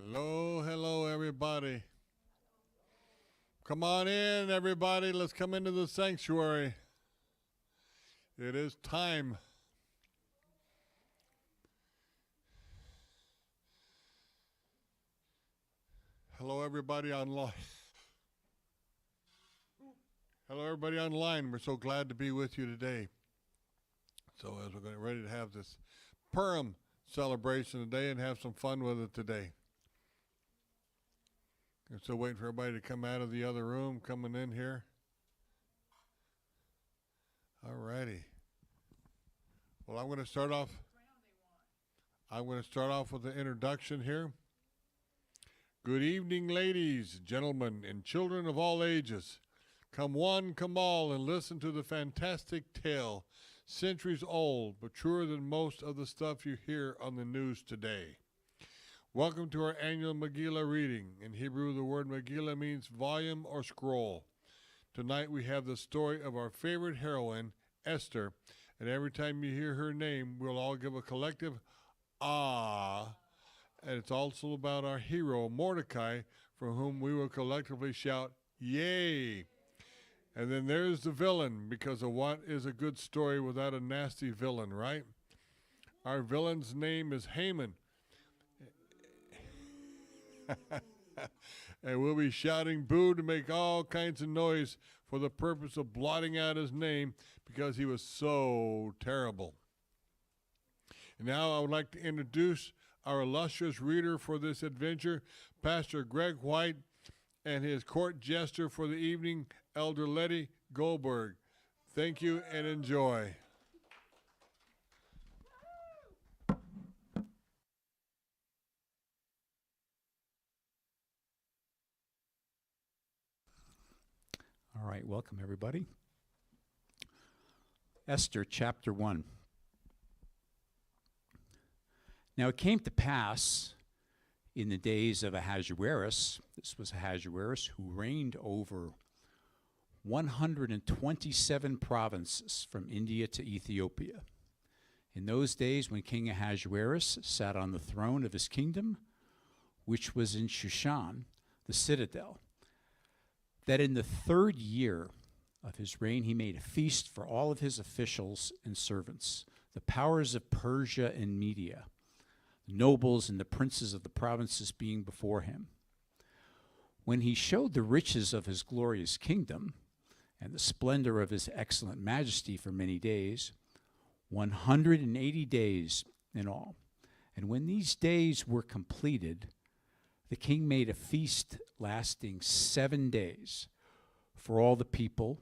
Hello, hello, everybody. Come on in, everybody. Let's come into the sanctuary. It is time. Hello, everybody online. Hello, everybody online. We're so glad to be with you today. So, as we're getting ready to have this Purim celebration today and have some fun with it today. I'm still waiting for everybody to come out of the other room, coming in here. All righty. Well, I'm going to start off with the introduction here. Good evening, ladies, gentlemen, and children of all ages. Come one, come all, and listen to the fantastic tale, centuries old, but truer than most of the stuff you hear on the news today. Welcome to our annual Megillah reading. In Hebrew, the word Megillah means volume or scroll. Tonight we have the story of our favorite heroine, Esther, and every time you hear her name, we'll all give a collective ah. And it's also about our hero, Mordecai, for whom we will collectively shout, yay. And then there's the villain, because of what is a good story without a nasty villain, right? Our villain's name is Haman. And we'll be shouting boo to make all kinds of noise for the purpose of blotting out his name because he was so terrible. And now I would like to introduce our illustrious reader for this adventure, Pastor Greg White, and his court jester for the evening, Elder Letty Goldberg. Thank you and enjoy. All right, welcome everybody. Esther chapter 1. Now it came to pass in the days of Ahasuerus, this was Ahasuerus who reigned over 127 provinces from India to Ethiopia. In those days when King Ahasuerus sat on the throne of his kingdom, which was in Shushan, the citadel, that in the third year of his reign he made a feast for all of his officials and servants, the powers of Persia and Media, the nobles and the princes of the provinces being before him. When he showed the riches of his glorious kingdom and the splendor of his excellent majesty for many days, 180 days in all. And when these days were completed, the king made a feast lasting 7 days for all the people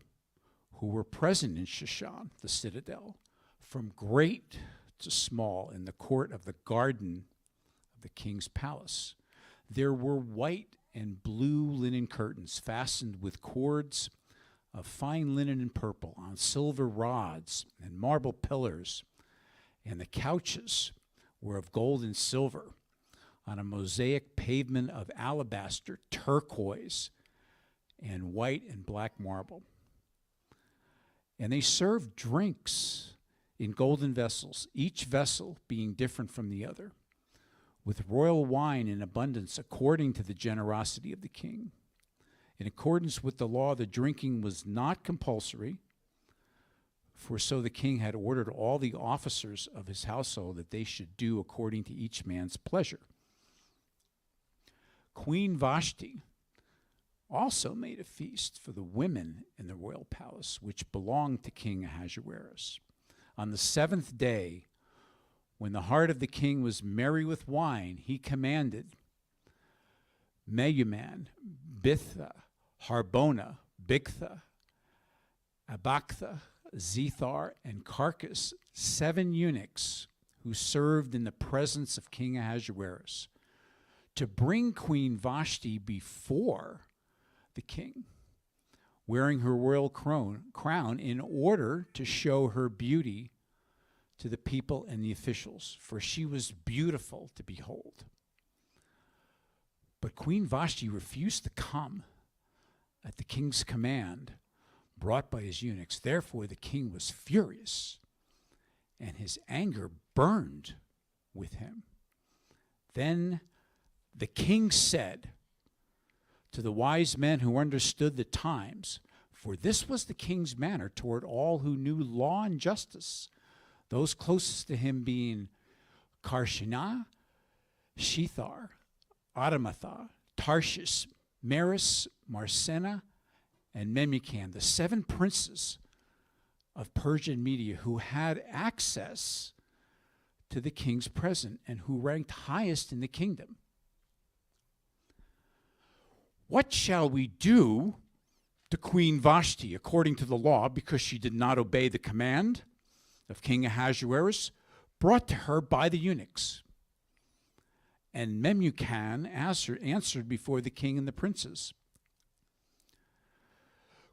who were present in Shushan, the citadel, from great to small, in the court of the garden of the king's palace. There were white and blue linen curtains fastened with cords of fine linen and purple on silver rods and marble pillars, and the couches were of gold and silver on a mosaic pavement of alabaster, turquoise, and white and black marble. And they served drinks in golden vessels, each vessel being different from the other, with royal wine in abundance according to the generosity of the king. In accordance with the law, the drinking was not compulsory, for so the king had ordered all the officers of his household that they should do according to each man's pleasure. Queen Vashti also made a feast for the women in the royal palace, which belonged to King Ahasuerus. On the 7th day, when the heart of the king was merry with wine, he commanded Mehuman, Bitha, Harbona, Bigtha, Abaktha, Zethar, and Carcass, 7 eunuchs who served in the presence of King Ahasuerus, to bring Queen Vashti before the king, wearing her royal crown in order to show her beauty to the people and the officials, for she was beautiful to behold. But Queen Vashti refused to come at the king's command brought by his eunuchs. Therefore the king was furious, and his anger burned with him. Then The king said to the wise men who understood the times, for this was the king's manner toward all who knew law and justice, those closest to him being Karshinah, Shethar, Adamatha, Tarshish, Meres, Marsena, and Memucan, the 7 princes of Persia and Media who had access to the king's present and who ranked highest in the kingdom. What shall we do to Queen Vashti according to the law, because she did not obey the command of King Ahasuerus brought to her by the eunuchs? And Memucan answered before the king and the princes,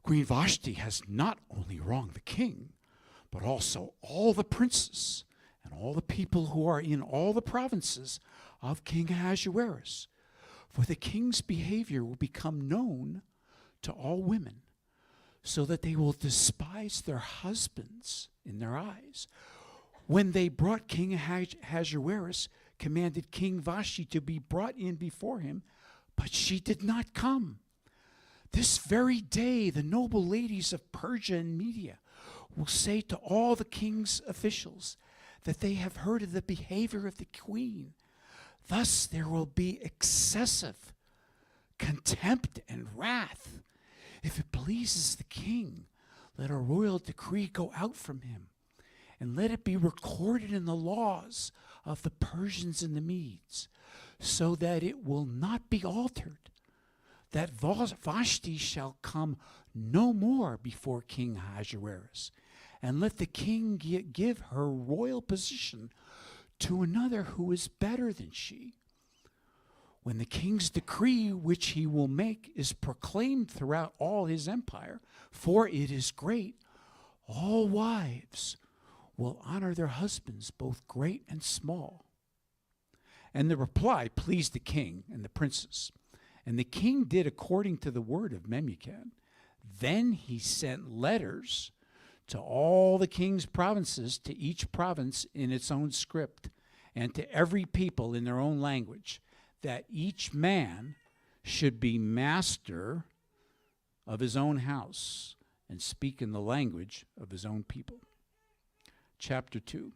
Queen Vashti has not only wronged the king, but also all the princes and all the people who are in all the provinces of King Ahasuerus. For the king's behavior will become known to all women, so that they will despise their husbands in their eyes. When they brought King Ahasuerus, commanded King Vashti to be brought in before him, but she did not come. This very day the noble ladies of Persia and Media will say to all the king's officials that they have heard of the behavior of the queen. Thus there will be excessive contempt and wrath. If it pleases the king, let a royal decree go out from him, and let it be recorded in the laws of the Persians and the Medes, so that it will not be altered, that Vashti shall come no more before King Ahasuerus, and let the king give her royal position to another who is better than she. When the king's decree which he will make is proclaimed throughout all his empire, for it is great, all wives will honor their husbands, both great and small. And the reply pleased the king and the princes. And the king did according to the word of Memucan. Then he sent letters to all the king's provinces, to each province in its own script, and to every people in their own language, that each man should be master of his own house and speak in the language of his own people. Chapter 2.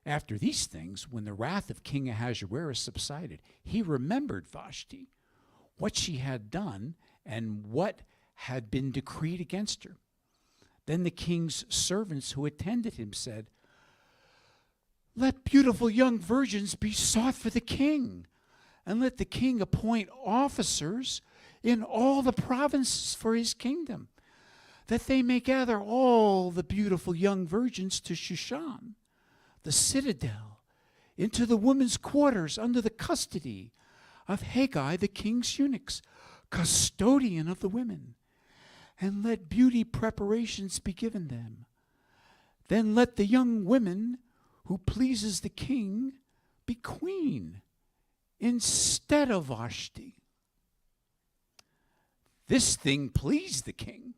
After these things, when the wrath of King Ahasuerus subsided, he remembered Vashti, what she had done, and what had been decreed against her. Then the king's servants who attended him said, let beautiful young virgins be sought for the king, and let the king appoint officers in all the provinces for his kingdom, that they may gather all the beautiful young virgins to Shushan, the citadel, into the women's quarters under the custody of Haggai, the king's eunuchs, custodian of the women, and let beauty preparations be given them. Then let the young women who pleases the king be queen instead of Vashti. This thing pleased the king,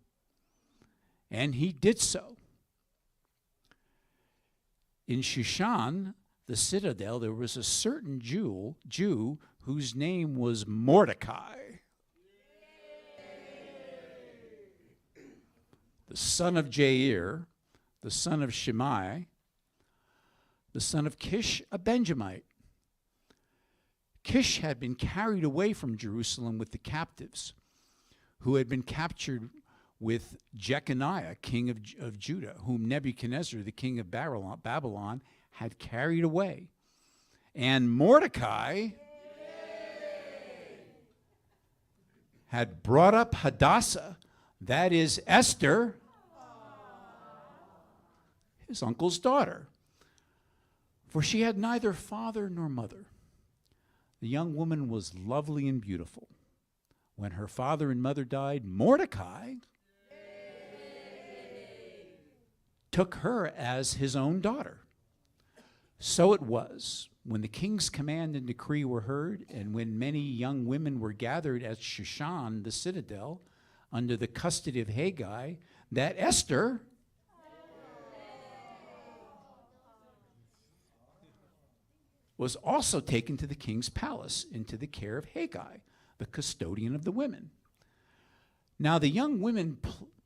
and he did so. In Shushan, the citadel, there was a certain Jew whose name was Mordecai, the son of Jair, the son of Shimei, the son of Kish, a Benjamite. Kish had been carried away from Jerusalem with the captives who had been captured with Jeconiah, king of Judah, whom Nebuchadnezzar, the king of Babylon, had carried away. And Mordecai had brought up Hadassah, that is Esther, his uncle's daughter, for she had neither father nor mother. The young woman was lovely and beautiful. When her father and mother died, Mordecai took her as his own daughter. So it was, when the king's command and decree were heard, and when many young women were gathered at Shushan, the citadel, under the custody of Haggai, that Esther was also taken to the king's palace into the care of Haggai, the custodian of the women. Now the young women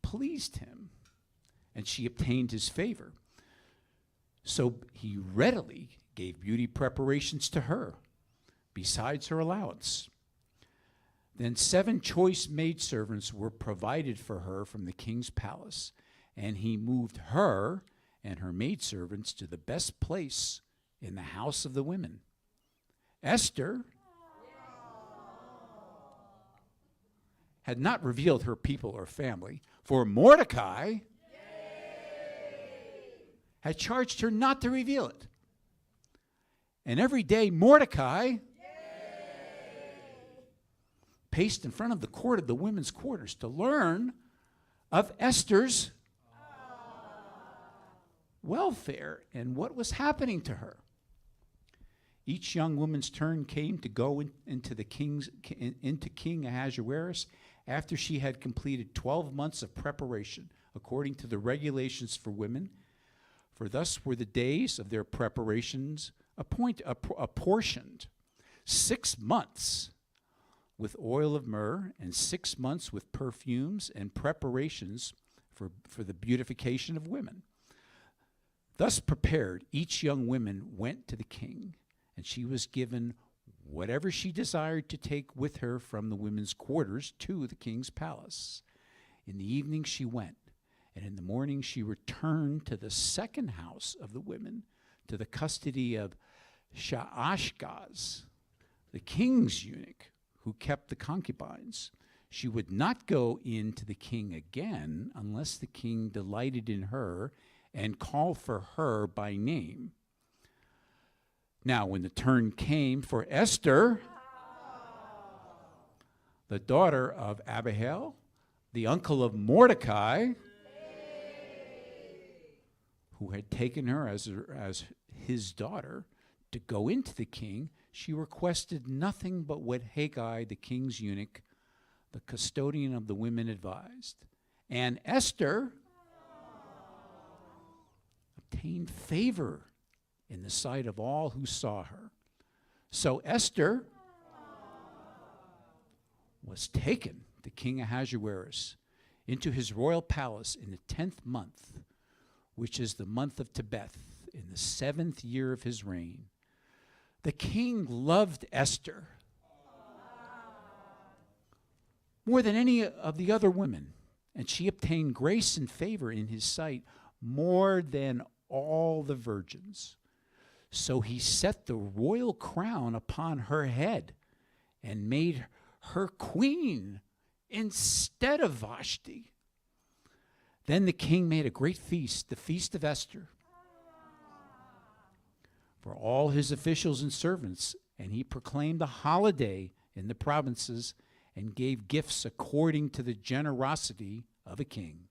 pleased him, and she obtained his favor. So he readily gave beauty preparations to her, besides her allowance. Then 7 choice maidservants were provided for her from the king's palace, and he moved her and her maidservants to the best place in the house of the women. Esther had not revealed her people or family, for Mordecai had charged her not to reveal it. And every day Mordecai paced in front of the court of the women's quarters to learn of Esther's welfare and what was happening to her. Each young woman's turn came to go into King Ahasuerus after she had completed 12 months of preparation, according to the regulations for women. For thus were the days of their preparations apportioned: 6 months with oil of myrrh, and 6 months with perfumes and preparations for the beautification of women. Thus prepared, each young woman went to the king, and she was given whatever she desired to take with her from the women's quarters to the king's palace. In the evening she went, and in the morning she returned to the second house of the women, to the custody of Shaashgaz, the king's eunuch, who kept the concubines. She would not go in to the king again unless the king delighted in her and called for her by name. Now, when the turn came for Esther, the daughter of Abihail, the uncle of Mordecai, who had taken her as his daughter to go into the king, she requested nothing but what Haggai, the king's eunuch, the custodian of the women, advised. And Esther obtained favor in the sight of all who saw her. So Esther was taken to King Ahasuerus into his royal palace in the 10th month, which is the month of Tebeth, in the 7th year of his reign. The king loved Esther more than any of the other women, and she obtained grace and favor in his sight more than all the virgins. So he set the royal crown upon her head and made her queen instead of Vashti. Then the king made a great feast, the feast of Esther, for all his officials and servants, and he proclaimed a holiday in the provinces and gave gifts according to the generosity of a king.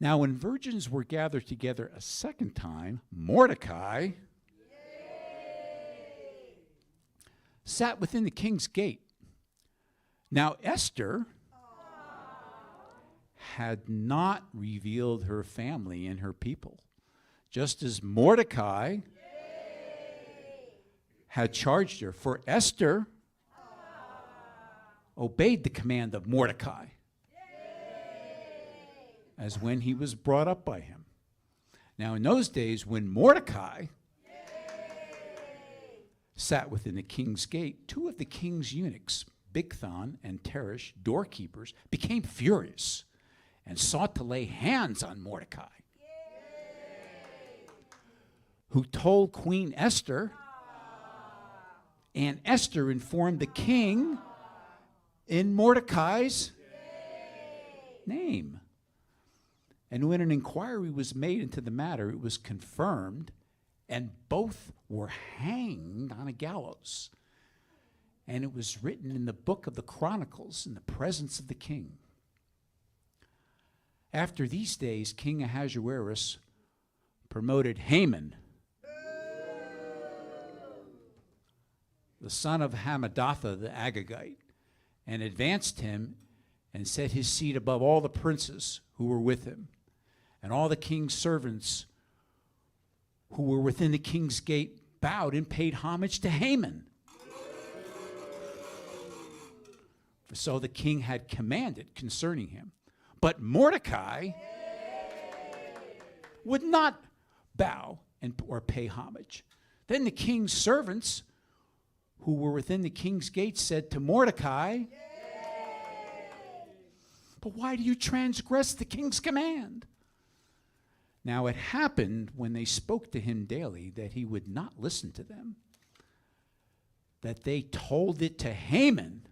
Now, when virgins were gathered together a second time, Mordecai sat within the king's gate. Now, Esther had not revealed her family and her people, just as Mordecai had charged her. For Esther obeyed the command of Mordecai, as when he was brought up by him. Now, in those days, when Mordecai sat within the king's gate, 2 of the king's eunuchs, Bigthan and Teresh, doorkeepers, became furious and sought to lay hands on Mordecai, who told Queen Esther, and Esther informed the king in Mordecai's name. And when an inquiry was made into the matter, it was confirmed, and both were hanged on a gallows. And it was written in the book of the Chronicles in the presence of the king. After these days, King Ahasuerus promoted Haman, the son of Hammedatha the Agagite, and advanced him and set his seat above all the princes who were with him. And all the king's servants who were within the king's gate bowed and paid homage to Haman. For so the king had commanded concerning him. But Mordecai would not bow or pay homage. Then the king's servants who were within the king's gate said to Mordecai, "But why do you transgress the king's command?" Now it happened when they spoke to him daily that he would not listen to them, that they told it to Haman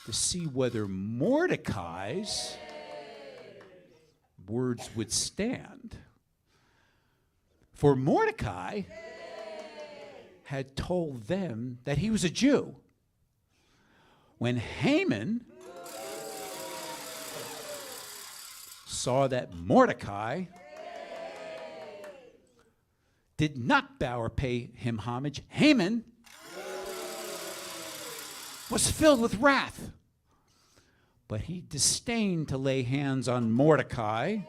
to see whether Mordecai's words would stand. For Mordecai had told them that he was a Jew. When Haman saw that Mordecai did not bow or pay him homage, Haman was filled with wrath. But he disdained to lay hands on Mordecai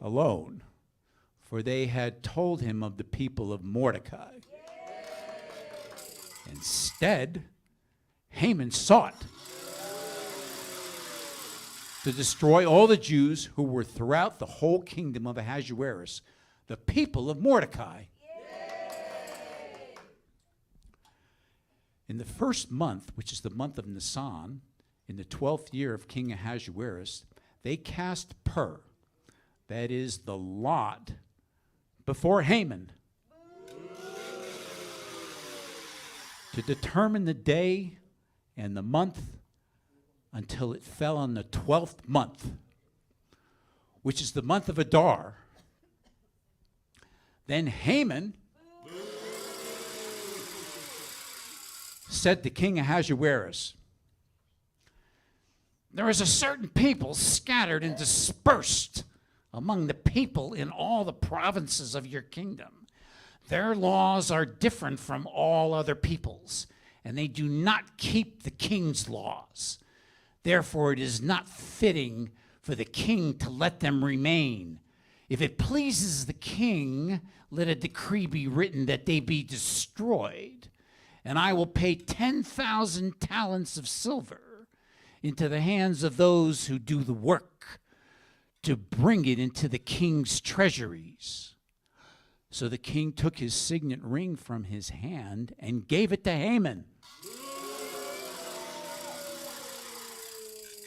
alone, for they had told him of the people of Mordecai. Instead, Haman sought to destroy all the Jews who were throughout the whole kingdom of Ahasuerus, the people of Mordecai. In the first month, which is the month of Nisan, in the 12th year of King Ahasuerus, they cast pur, that is the lot, before Haman to determine the day and the month until it fell on the 12th month, which is the month of Adar. Then Haman said to King Ahasuerus, "There is a certain people scattered and dispersed among the people in all the provinces of your kingdom. Their laws are different from all other peoples, and they do not keep the king's laws. Therefore, it is not fitting for the king to let them remain. If it pleases the king, let a decree be written that they be destroyed, and I will pay 10,000 talents of silver into the hands of those who do the work to bring it into the king's treasuries." So the king took his signet ring from his hand and gave it to Haman,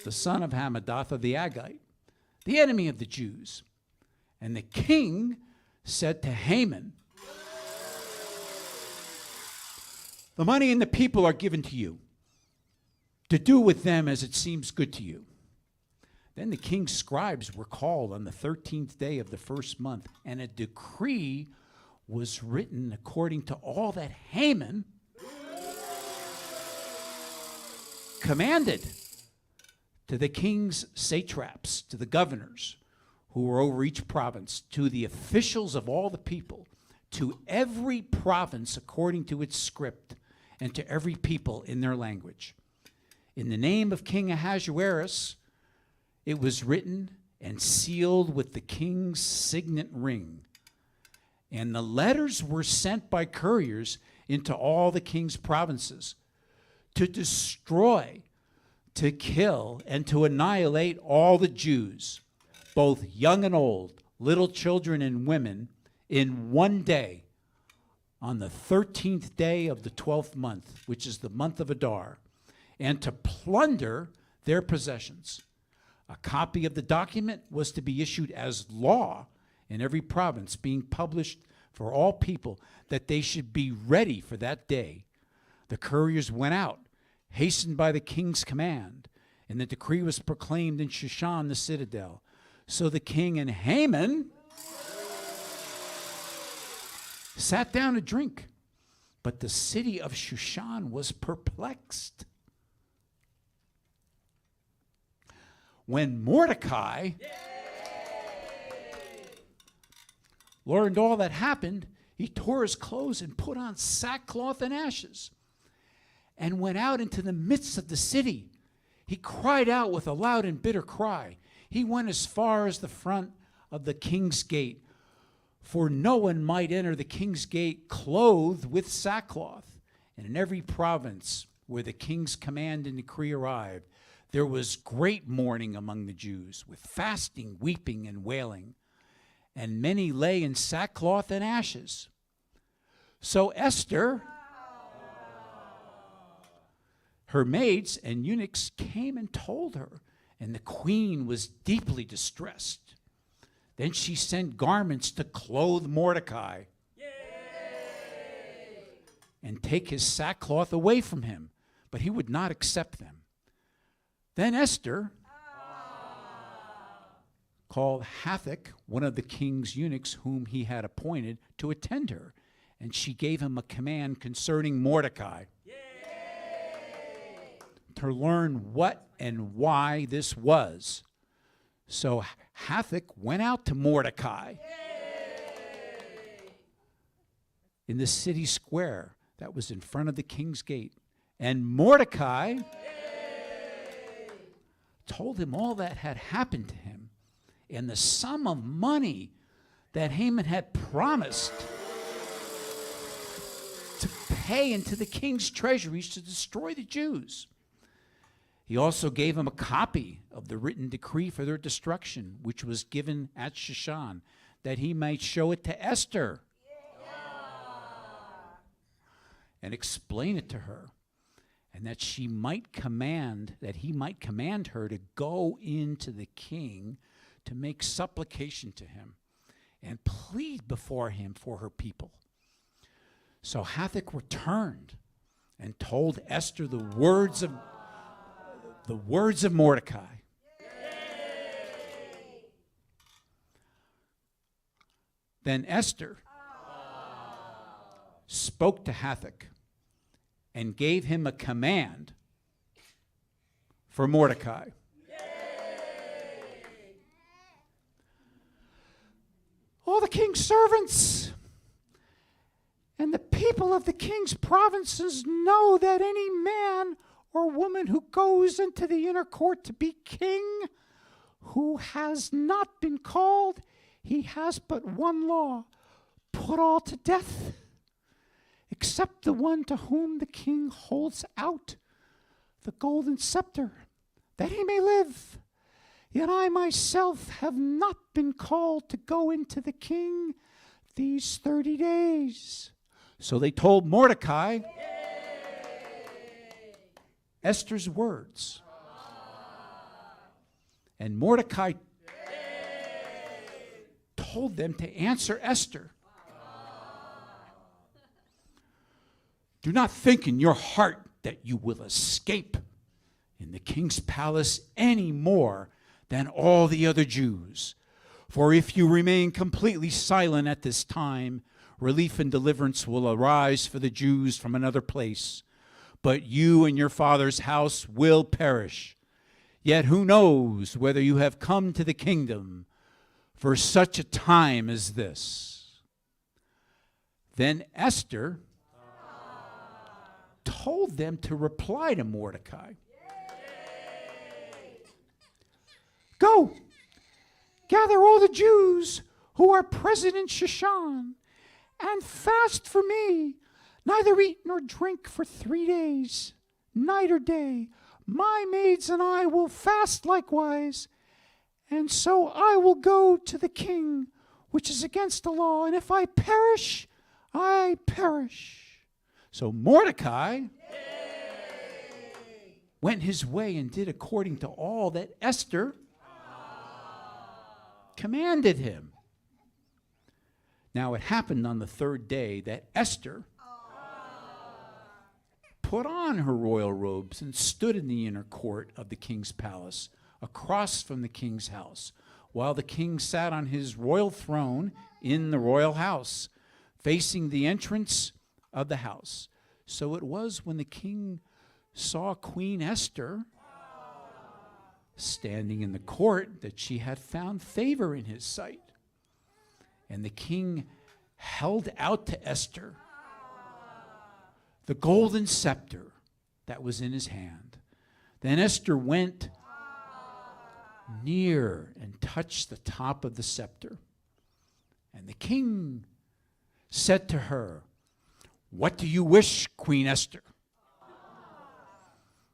the son of Hammedatha the Agagite, the enemy of the Jews. And the king said to Haman, "The money and the people are given to you, to do with them as it seems good to you." Then the king's scribes were called on the 13th day of the first month, and a decree was written according to all that Haman commanded, to the king's satraps, to the governors who were over each province, to the officials of all the people, to every province according to its script, and to every people in their language. In the name of King Ahasuerus, it was written and sealed with the king's signet ring. And the letters were sent by couriers into all the king's provinces to destroy, to kill, and to annihilate all the Jews, both young and old, little children and women, in one day, on the 13th day of the 12th month, which is the month of Adar, and to plunder their possessions. A copy of the document was to be issued as law in every province, being published for all people, that they should be ready for that day. The couriers went out, hastened by the king's command, and the decree was proclaimed in Shushan the citadel. So the king and Haman sat down to drink, but the city of Shushan was perplexed. When Mordecai learned all that happened, he tore his clothes and put on sackcloth and ashes and went out into the midst of the city. He cried out with a loud and bitter cry. He went as far as the front of the king's gate, for no one might enter the king's gate clothed with sackcloth. And in every province where the king's command and decree arrived, there was great mourning among the Jews, with fasting, weeping, and wailing. And many lay in sackcloth and ashes. So Esther, her maids and eunuchs came and told her, and the queen was deeply distressed. Then she sent garments to clothe Mordecai and take his sackcloth away from him, but he would not accept them. Then Esther called Hathach, one of the king's eunuchs whom he had appointed to attend her, and she gave him a command concerning Mordecai to learn what and why this was. So Hathach went out to Mordecai in the city square that was in front of the king's gate. And Mordecai told him all that had happened to him and the sum of money that Haman had promised to pay into the king's treasuries to destroy the Jews. He also gave him a copy of the written decree for their destruction, which was given at Shushan, that he might show it to Esther and explain it to her, and that he might command her to go into the king to make supplication to him and plead before him for her people. So Hathach returned and told Esther the words of Mordecai. Then Esther spoke to Hathach and gave him a command for Mordecai. All the king's servants and the people of the king's provinces know that any man or woman who goes into the inner court to be king, who has not been called, he has but one law: put all to death, except the one to whom the king holds out the golden scepter, that he may live. Yet I myself have not been called to go into the king these 30 days. So they told Mordecai Esther's words. And Mordecai told them to answer Esther. Do not think in your heart that you will escape in the king's palace any more than all the other Jews. For if you remain completely silent at this time, relief and deliverance will arise for the Jews from another place. But you and your father's house will perish. Yet who knows whether you have come to the kingdom for such a time as this? Then Esther told them to reply to Mordecai. Go, gather all the Jews who are present in Shushan, and fast for me, neither eat nor drink for 3 days, night or day. My maids and I will fast likewise, and so I will go to the king, which is against the law, and if I perish, I perish. So Mordecai went his way and did according to all that Esther commanded him. Now it happened on the 3rd day that Esther put on her royal robes and stood in the inner court of the king's palace, across from the king's house, while the king sat on his royal throne in the royal house, facing the entrance of the house. So it was when the king saw Queen Esther standing in the court that she had found favor in his sight. And the king held out to Esther the golden scepter that was in his hand. Then Esther went near and touched the top of the scepter. And the king said to her, "What do you wish, Queen Esther?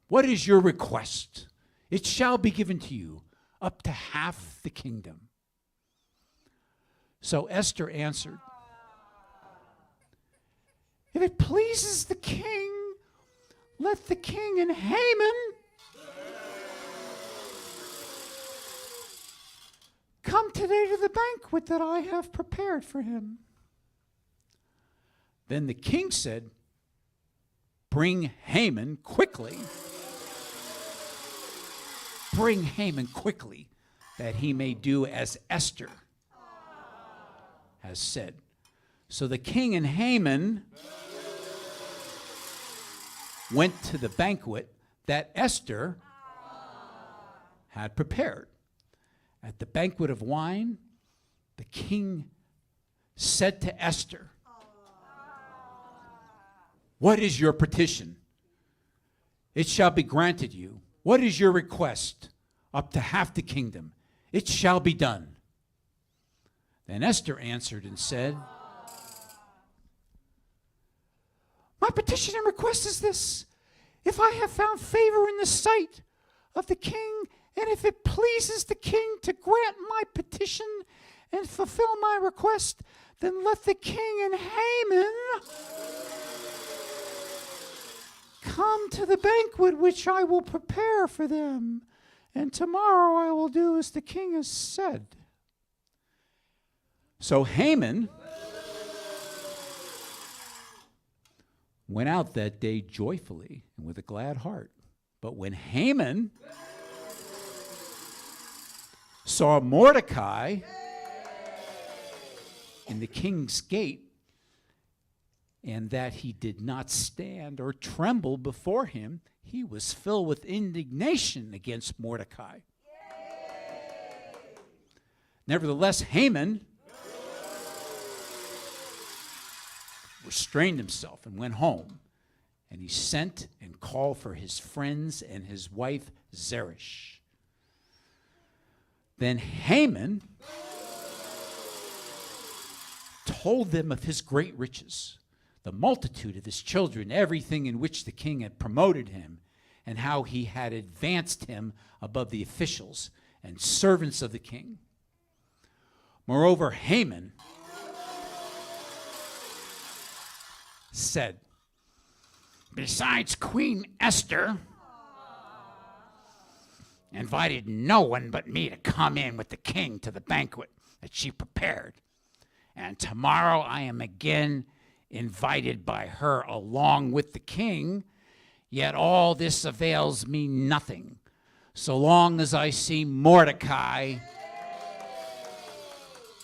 What is your request? It shall be given to you, up to half the kingdom." So Esther answered, "If it pleases the king, let the king and Haman come today to the banquet that I have prepared for him." Then the king said, "Bring Haman quickly. Bring Haman quickly, that he may do as Esther has said." So the king and Haman went to the banquet that Esther had prepared. At the banquet of wine, the king said to Esther, "What is your petition? It shall be granted you. What is your request? Up to half the kingdom. It shall be done." Then Esther answered and said, "My petition and request is this: if I have found favor in the sight of the king, and if it pleases the king to grant my petition and fulfill my request, then let the king and Haman come to the banquet which I will prepare for them, and tomorrow I will do as the king has said." So Haman went out that day joyfully and with a glad heart. But when Haman saw Mordecai in the king's gate, and that he did not stand or tremble before him, he was filled with indignation against Mordecai. Nevertheless, Haman restrained himself and went home, and he sent and called for his friends and his wife Zeresh. Then Haman told them of his great riches, the multitude of his children, everything in which the king had promoted him, and how he had advanced him above the officials and servants of the king. Moreover, Haman said, "Besides Queen Esther invited no one but me to come in with the king to the banquet that she prepared. And tomorrow I am again invited by her along with the king, yet all this avails me nothing, so long as I see Mordecai,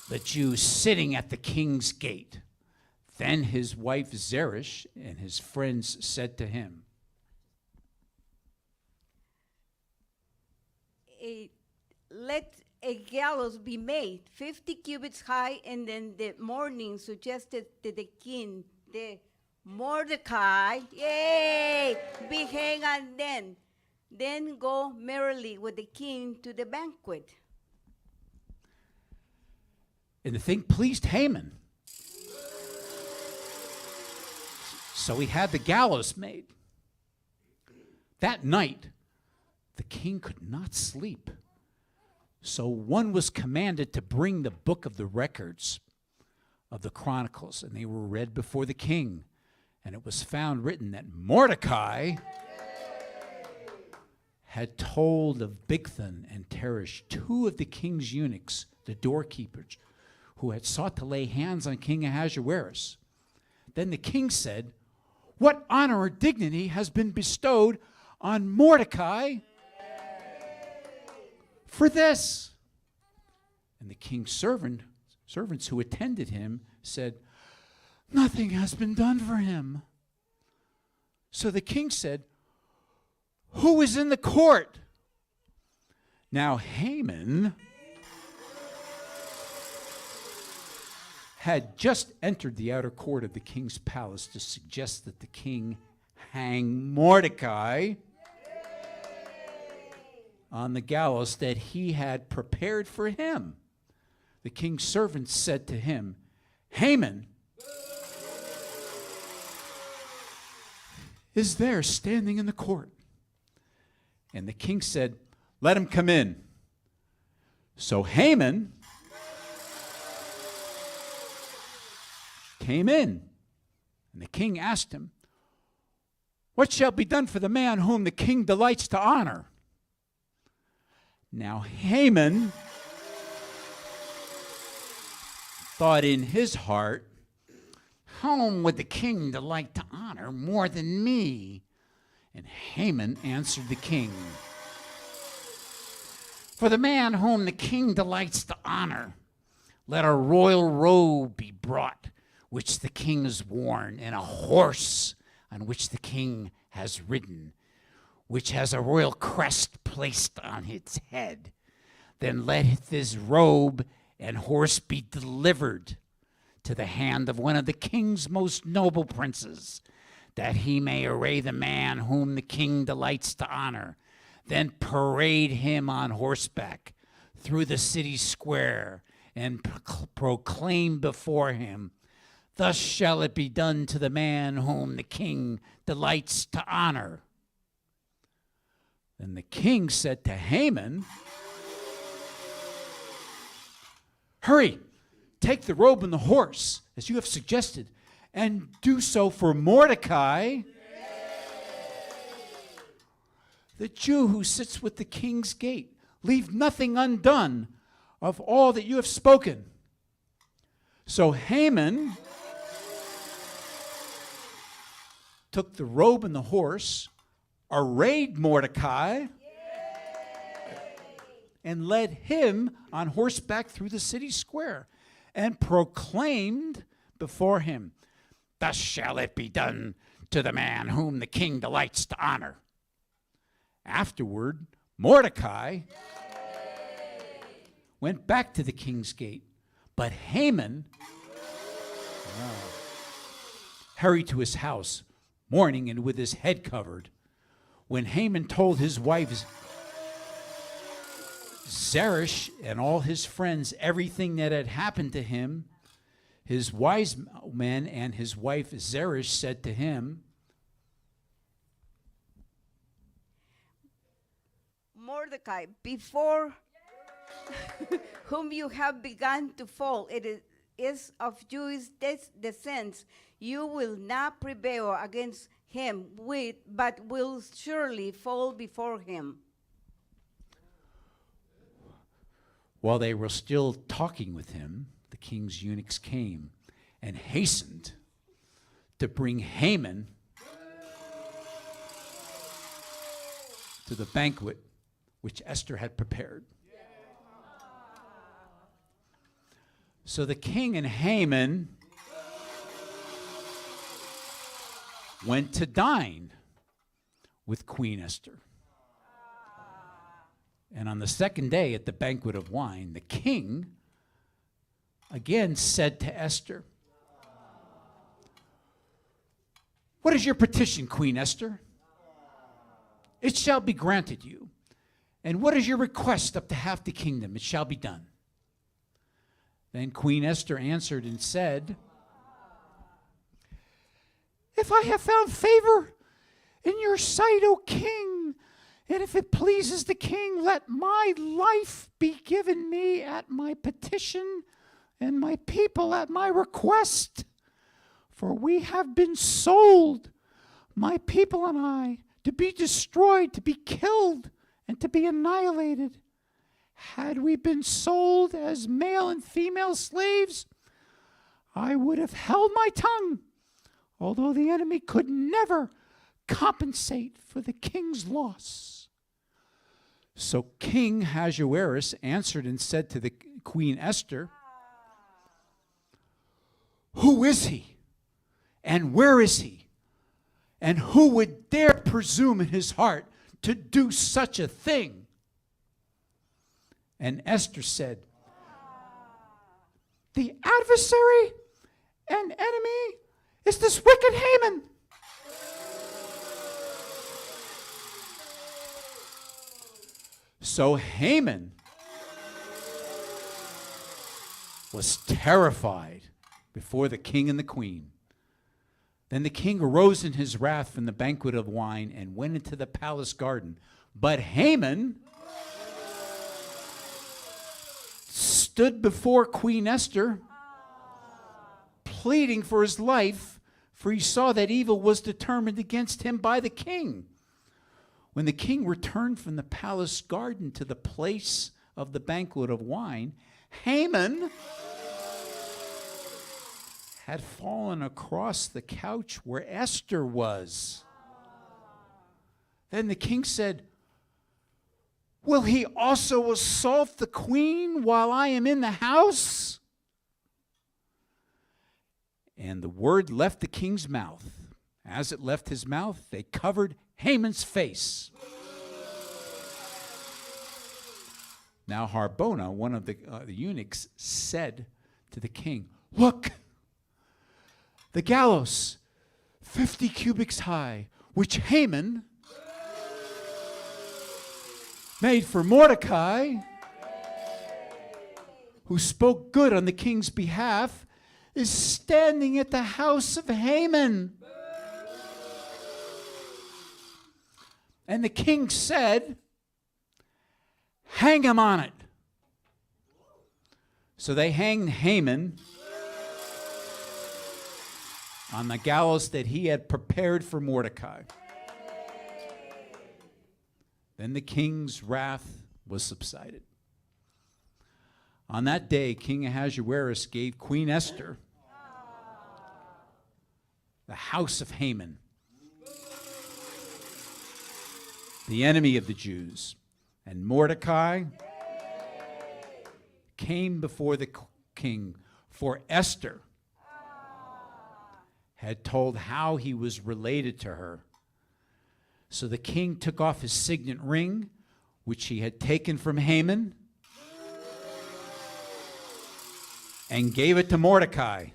the Jew, sitting at the king's gate." Then his wife Zeresh and his friends said to him, "Let a gallows be made, 50 cubits high," and then the morning suggested to the king, the Mordecai, yay, be hanged, and then go merrily with the king to the banquet. And the thing pleased Haman. So he had the gallows made. That night, the king could not sleep. So one was commanded to bring the book of the records of the Chronicles, and they were read before the king. And it was found written that Mordecai had told of Bigthan and Teresh, two of the king's eunuchs, the doorkeepers, who had sought to lay hands on King Ahasuerus. Then the king said, "What honor or dignity has been bestowed on Mordecai for this?" And the king's servants who attended him said, "Nothing has been done for him." So the king said, "Who is in the court?" Now Haman had just entered the outer court of the king's palace to suggest that the king hang Mordecai on the gallows that he had prepared for him. The king's servants said to him, Haman is there standing in the court. And the king said, let him come in. So Haman came in, and the king asked him, what shall be done for the man whom the king delights to honor? Now Haman thought in his heart, whom would the king delight to honor more than me? And Haman answered the king, for the man whom the king delights to honor, let a royal robe be brought, which the king has worn, and a horse on which the king has ridden, which has a royal crest placed on its head. Then let this robe and horse be delivered to the hand of one of the king's most noble princes, that he may array the man whom the king delights to honor. Then parade him on horseback through the city square and proclaim before him, thus shall it be done to the man whom the king delights to honor. Then the king said to Haman, hurry, take the robe and the horse, as you have suggested, and do so for Mordecai, the Jew who sits with the king's gate. Leave nothing undone of all that you have spoken. So Haman took the robe and the horse, arrayed Mordecai, and led him on horseback through the city square, and proclaimed before him, thus shall it be done to the man whom the king delights to honor. Afterward, Mordecai went back to the king's gate, but Haman hurried to his house, mourning and with his head covered. When Haman told his wife Zeresh and all his friends everything that had happened to him, his wise men and his wife Zeresh said to him, Mordecai, before whom you have begun to fall, it is of Jewish descent. You will not prevail against him, but will surely fall before him. While they were still talking with him, the king's eunuchs came and hastened to bring Haman to the banquet which Esther had prepared. So the king and Haman went to dine with Queen Esther. And on the second day at the banquet of wine, the king again said to Esther, what is your petition, Queen Esther? It shall be granted you. And what is your request up to half the kingdom? It shall be done. Then Queen Esther answered and said, if I have found favor in your sight, O king, and if it pleases the king, let my life be given me at my petition and my people at my request. For we have been sold, my people and I, to be destroyed, to be killed, and to be annihilated. Had we been sold as male and female slaves, I would have held my tongue, although the enemy could never compensate for the king's loss. So King Ahasuerus answered and said to the Queen Esther, who is he? And where is he? And who would dare presume in his heart to do such a thing? And Esther said, the adversary and enemy is this wicked Haman. So Haman was terrified before the king and the queen. Then the king arose in his wrath from the banquet of wine and went into the palace garden. But Haman stood before Queen Esther, pleading for his life, for he saw that evil was determined against him by the king. When the king returned from the palace garden to the place of the banquet of wine, Haman had fallen across the couch where Esther was. Then the king said, "Will he also assault the queen while I am in the house?" And the word left the king's mouth. As it left his mouth, they covered Haman's face. Now Harbona, one of the eunuchs, said to the king, "Look, the gallows, 50 cubits high, which Haman made for Mordecai, who spoke good on the king's behalf, is standing at the house of Haman." And the king said, "Hang him on it." So they hanged Haman on the gallows that he had prepared for Mordecai. Then the king's wrath was subsided. On that day, King Ahasuerus gave Queen Esther the house of Haman, the enemy of the Jews. And Mordecai came before the king, for Esther had told how he was related to her. So the king took off his signet ring, which he had taken from Haman, and gave it to Mordecai.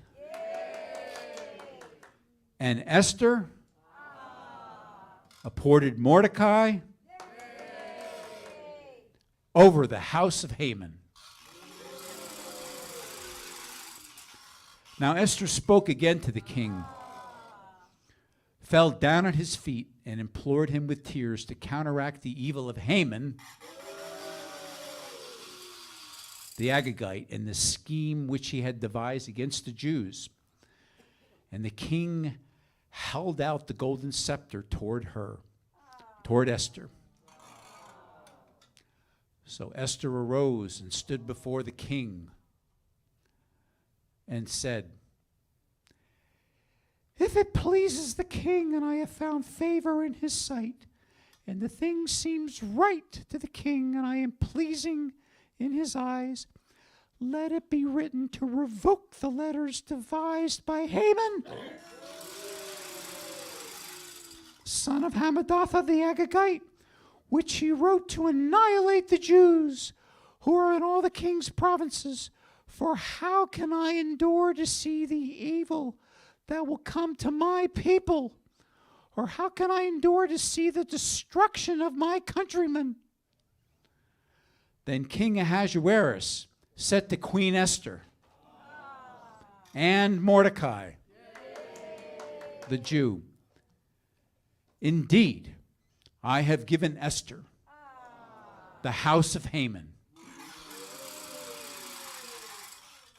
And Esther appointed Mordecai over the house of Haman. Now Esther spoke again to the king, fell down at his feet, and implored him with tears to counteract the evil of Haman, the Agagite, and the scheme which he had devised against the Jews. And the king held out the golden scepter toward her, toward Esther. So Esther arose and stood before the king and said, "If it pleases the king, and I have found favor in his sight, and the thing seems right to the king, and I am pleasing in his eyes, let it be written to revoke the letters devised by Haman, son of Hammedatha the Agagite, which he wrote to annihilate the Jews who are in all the king's provinces. For how can I endure to see the evil that will come to my people? Or how can I endure to see the destruction of my countrymen?" Then King Ahasuerus said to Queen Esther and Mordecai, the Jew, "Indeed, I have given Esther the house of Haman,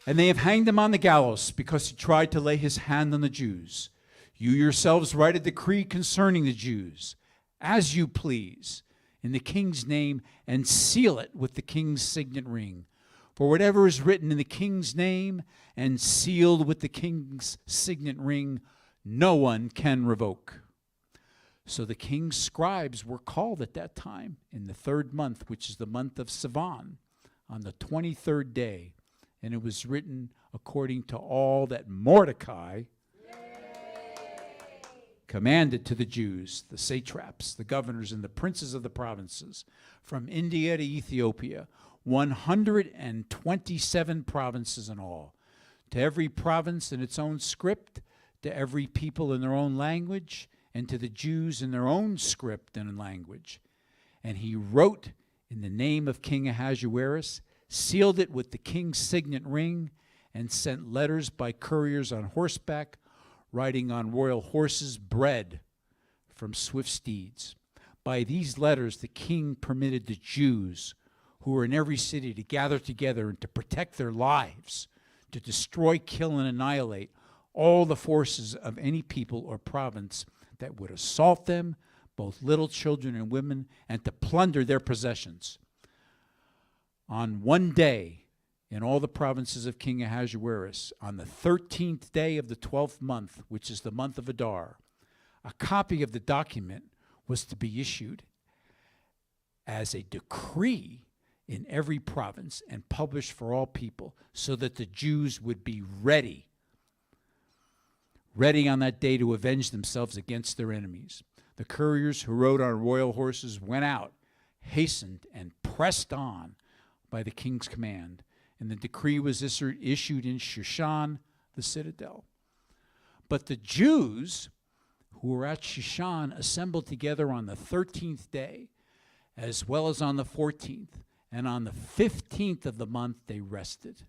and they have hanged him on the gallows because he tried to lay his hand on the Jews. You yourselves write a decree concerning the Jews, as you please, in the king's name, and seal it with the king's signet ring. For whatever is written in the king's name and sealed with the king's signet ring, no one can revoke." So the king's scribes were called at that time in the 3rd month, which is the month of Sivan, on the 23rd day. And it was written according to all that Mordecai commanded to the Jews, the satraps, the governors, and the princes of the provinces, from India to Ethiopia, 127 provinces in all, to every province in its own script, to every people in their own language, and to the Jews in their own script and language. And he wrote in the name of King Ahasuerus, sealed it with the king's signet ring, and sent letters by couriers on horseback, riding on royal horses, bred from swift steeds. By these letters the king permitted the Jews who were in every city to gather together and to protect their lives, to destroy, kill, and annihilate all the forces of any people or province that would assault them, both little children and women, and to plunder their possessions. On one day, in all the provinces of King Ahasuerus, on the 13th day of the 12th month, which is the month of Adar, a copy of the document was to be issued as a decree in every province and published for all people, so that the Jews would be ready on that day to avenge themselves against their enemies. The couriers who rode on royal horses went out, hastened, and pressed on by the king's command, and the decree was issued in Shushan, the citadel. But the Jews who were at Shushan assembled together on the 13th day, as well as on the 14th, and on the 15th of the month they rested,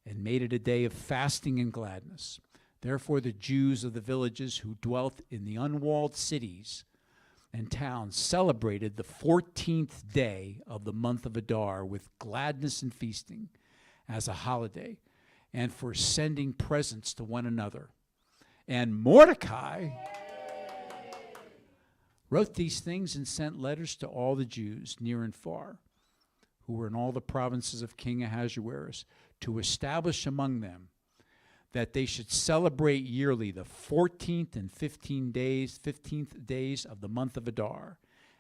and made it a day of fasting and gladness. Therefore the Jews of the villages who dwelt in the unwalled cities and towns celebrated the 14th day of the month of Adar with gladness and feasting as a holiday, and for sending presents to one another. And Mordecai wrote these things and sent letters to all the Jews, near and far, who were in all the provinces of King Ahasuerus, to establish among them that they should celebrate yearly the 14th and 15th days of the month of Adar,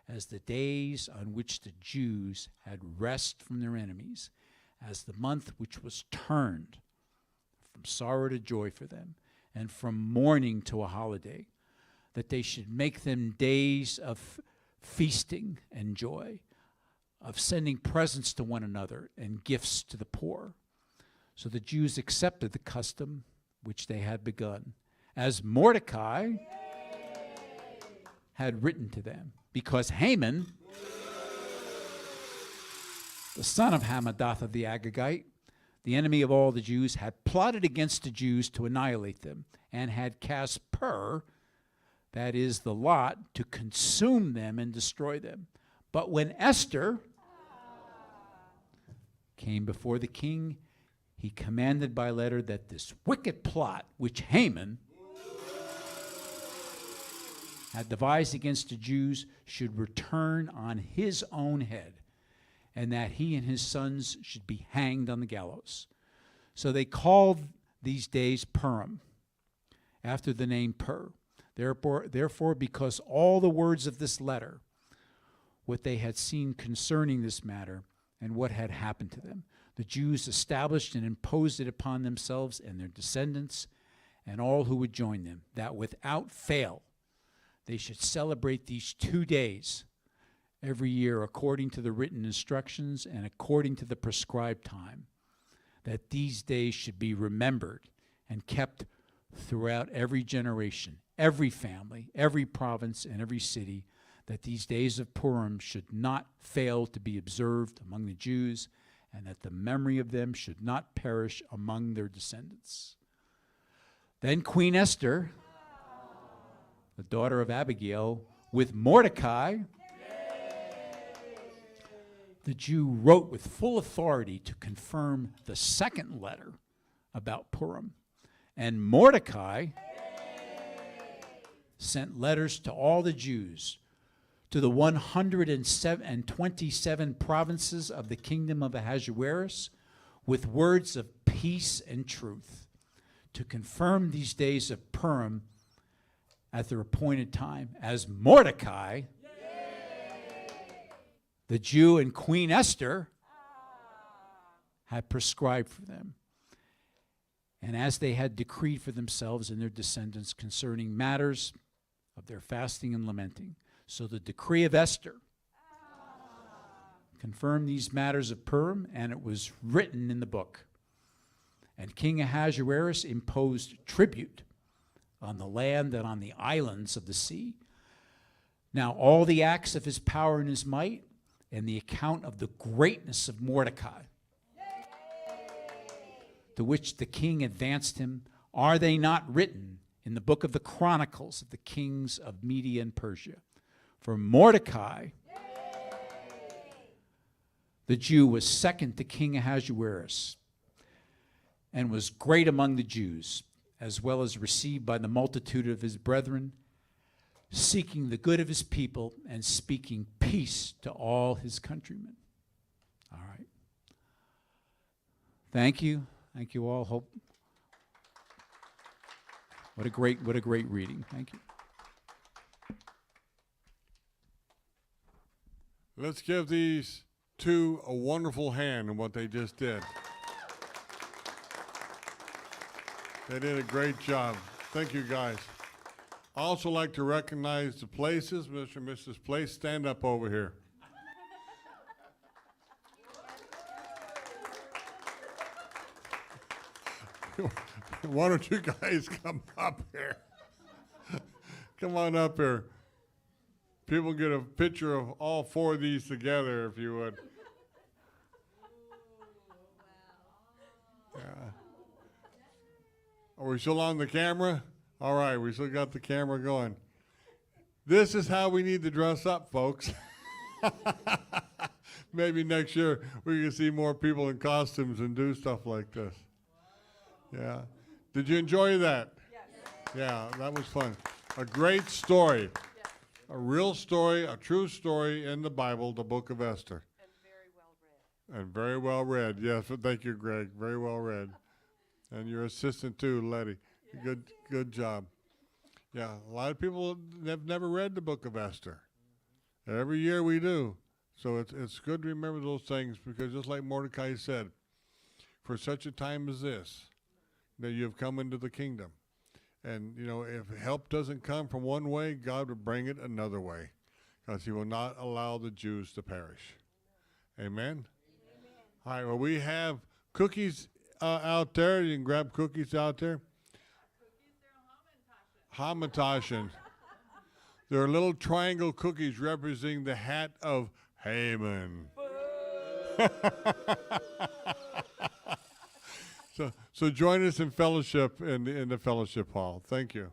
as the days on which the Jews had rest from their enemies, as the month which was turned from sorrow to joy for them, and from mourning to a holiday, that they should make them days of feasting and joy, of sending presents to one another and gifts to the poor. So the Jews accepted the custom which they had begun, as Mordecai had written to them, because Haman, the son of Hammedatha the Agagite, the enemy of all the Jews, had plotted against the Jews to annihilate them, and had cast pur, that is the lot, to consume them and destroy them. But when Esther came before the king, he commanded by letter that this wicked plot, which Haman had devised against the Jews, should return on his own head, and that he and his sons should be hanged on the gallows. So they called these days Purim, after the name Pur. Therefore, because all the words of this letter, what they had seen concerning this matter, and what had happened to them, the Jews established and imposed it upon themselves and their descendants and all who would join them, that without fail they should celebrate these 2 days every year according to the written instructions and according to the prescribed time, that these days should be remembered and kept throughout every generation, every family, every province, and every city, that these days of Purim should not fail to be observed among the Jews, and that the memory of them should not perish among their descendants. Then Queen Esther, the daughter of Abigail, with Mordecai, the Jew, wrote with full authority to confirm the second letter about Purim. And Mordecai sent letters to all the Jews, to the 127 provinces of the kingdom of Ahasuerus, with words of peace and truth, to confirm these days of Purim at their appointed time, as Mordecai, the Jew, and Queen Esther had prescribed for them, and as they had decreed for themselves and their descendants concerning matters of their fasting and lamenting. So the decree of Esther confirmed these matters of Purim, and it was written in the book. And King Ahasuerus imposed tribute on the land and on the islands of the sea. Now all the acts of his power and his might, and the account of the greatness of Mordecai, to which the king advanced him, are they not written in the book of the Chronicles of the kings of Media and Persia? For Mordecai, the Jew, was second to King Ahasuerus, and was great among the Jews, as well as received by the multitude of his brethren, seeking the good of his people and speaking peace to all his countrymen. All right. Thank you. Thank you all. Hope. What a great reading. Thank you. Let's give these two a wonderful hand in what they just did. They did a great job. Thank you, guys. I also like to recognize the places. Mr. and Mrs. Place, stand up over here. One or two guys come up here. Come on up here. People get a picture of all four of these together, if you would. Yeah. Are we still on the camera? All right, we still got the camera going. This is how we need to dress up, folks. Maybe next year we can see more people in costumes and do stuff like this. Yeah. Did you enjoy that? Yes. Yeah, that was fun. A great story. Yes. A real story, a true story in the Bible, the book of Esther. And very well read. And very well read. Yes, thank you, Greg. Very well read. And your assistant too, Letty. Yes. Good job. Yeah, a lot of people have never read the book of Esther. Every year we do. So it's good to remember those things, because just like Mordecai said, for such a time as this, that you have come into the kingdom. And, you know, if help doesn't come from one way, God will bring it another way, because he will not allow the Jews to perish. Amen? All right, well, we have cookies out there. You can grab cookies out there. Cookies, they're Hamantaschen. They're little triangle cookies representing the hat of Haman. So join us in fellowship in the fellowship hall. Thank you.